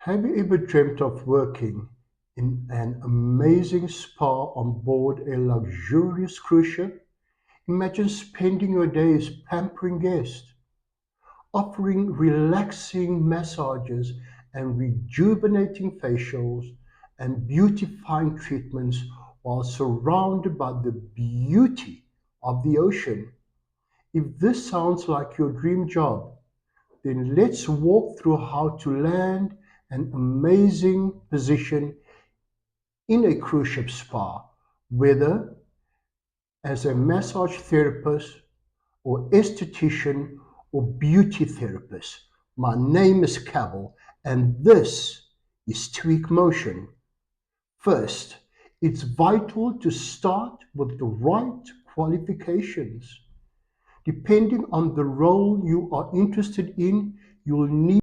Have you ever dreamt of working in an amazing spa on board a luxurious cruise ship? Imagine spending your days pampering guests, offering relaxing massages and rejuvenating facials and beautifying treatments while surrounded by the beauty of the ocean. If this sounds like your dream job, then let's walk through how to land an amazing position in a cruise ship spa, whether as a massage therapist or esthetician or beauty therapist. My name is Cabell, and this is Tweak Motion. First, it's vital to start with the right qualifications. Depending on the role you are interested in, you'll need